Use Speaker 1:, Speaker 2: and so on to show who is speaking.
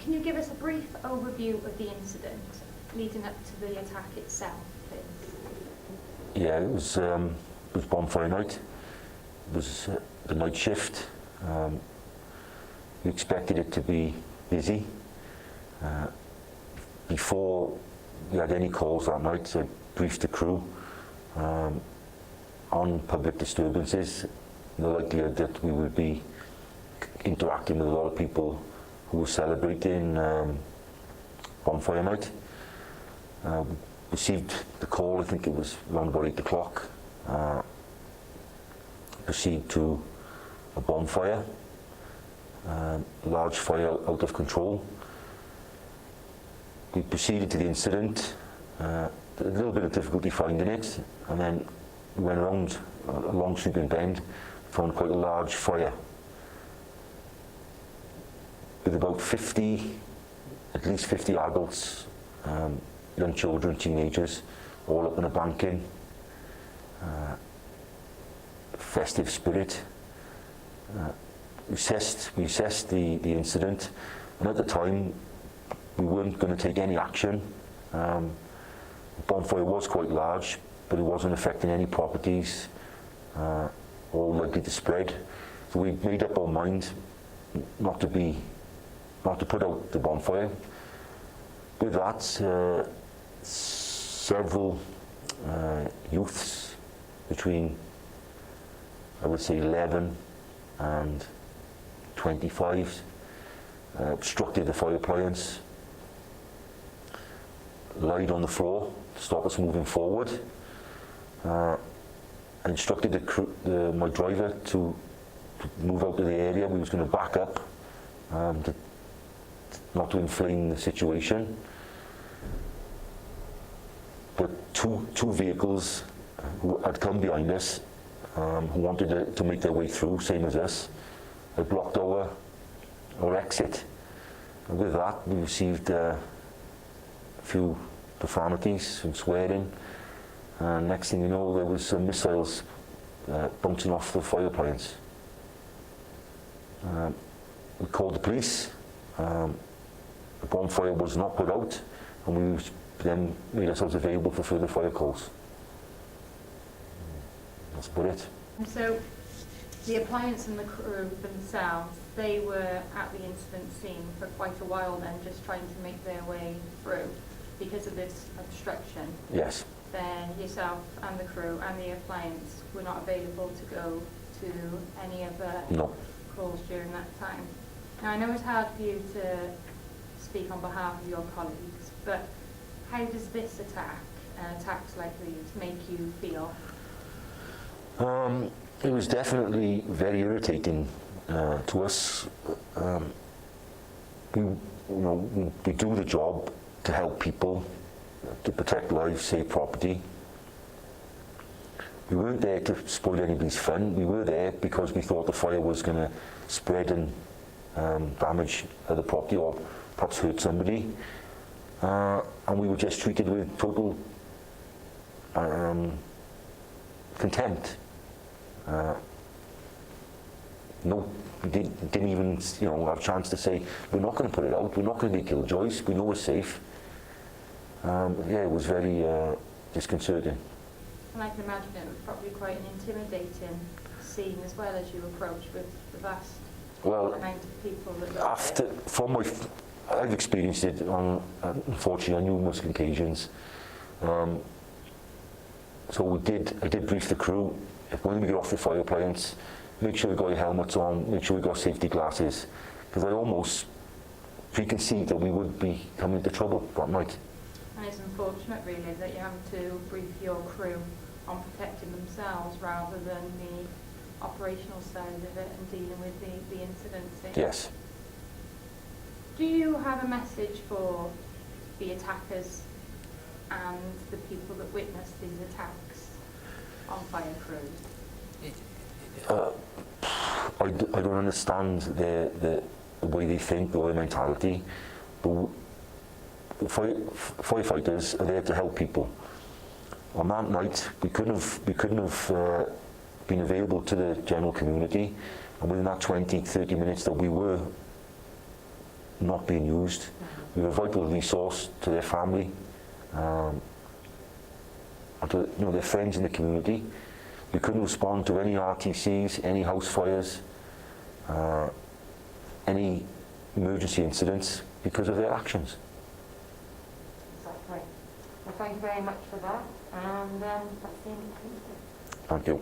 Speaker 1: can you give us a brief overview of the incident leading up to the attack itself, please?
Speaker 2: Yeah, it was bonfire night. It was the night shift. We expected it to be busy. Before we had any calls that night, I briefed the crew on public disturbances, the likelihood that we would be interacting with a lot of people who were celebrating bonfire night. Received the call, I think it was around about 8 o'clock. Proceed to a bonfire, large fire out of control. We proceeded to the incident, a little bit of difficulty finding it, and then we went around along Sweeping Bend, found quite a large fire with about 50, at least 50 adults, young children, teenagers, all up in a banking. Festive spirit. We assessed the incident, and at the time we weren't going to take any action. The bonfire was quite large, but it wasn't affecting any properties or likely to spread. So we made up our mind not to put out the bonfire. With that, several youths between, I would say, 11 and 25 obstructed the fire appliance, lied on the floor to stop us moving forward, and instructed my driver to move out of the area. We was going to back up, not to inflame the situation. But two vehicles who had come behind us, who wanted to make their way through, same as us, had blocked our exit. And with that, we received a few profanities, some swearing, and next thing you know, there was some missiles bouncing off the fire appliance. We called the police. The bonfire was not put out, and we then made ourselves available for further fire calls. That's about it.
Speaker 1: And so the appliance and the crew themselves, they were at the incident scene for quite a while then, just trying to make their way through because of this obstruction.
Speaker 2: Yes.
Speaker 1: Then yourself and the crew and the appliance were not available to go to any other calls during that time. Now I know it's hard for you to speak on behalf of your colleagues, but how does this attack and attacks like these make you feel?
Speaker 2: It was definitely very irritating to us. We do the job to help people, to protect lives, save property. We weren't there to spoil anybody's fun. We were there because we thought the fire was going to spread and damage other property or perhaps hurt somebody. And we were just treated with total contempt. No, we didn't even have a chance to say, we're not going to put it out, we're not going to be killjoys, we know we're safe. Yeah, it was very disconcerting.
Speaker 1: And I can imagine it was probably quite an intimidating scene as well as you approached with the vast amount of people that were there. I've experienced it unfortunately on numerous occasions. So I did brief the crew, when we get off the fire appliance, make sure we got your helmets on, make sure we got safety glasses, because I almost preconceived that we would be coming into trouble that night. And it's unfortunate really that you have to brief your crew on protecting themselves rather than the operational side of it and dealing with the incidents.
Speaker 2: Yes.
Speaker 1: Do you have a message for the attackers and the people that witnessed these attacks on fire crews?
Speaker 2: I don't understand the way they think or their mentality, but firefighters are there to help people. On that night, we couldn't have been available to the general community, and within that 20-30 minutes that we were not being used. We were a vital resource to their family, and to their friends in the community. We couldn't respond to any RTCs, any house fires, any emergency incidents because of their actions.
Speaker 3: Exactly. Well, thank you very much for that, and that's the end of the meeting.
Speaker 2: Thank you.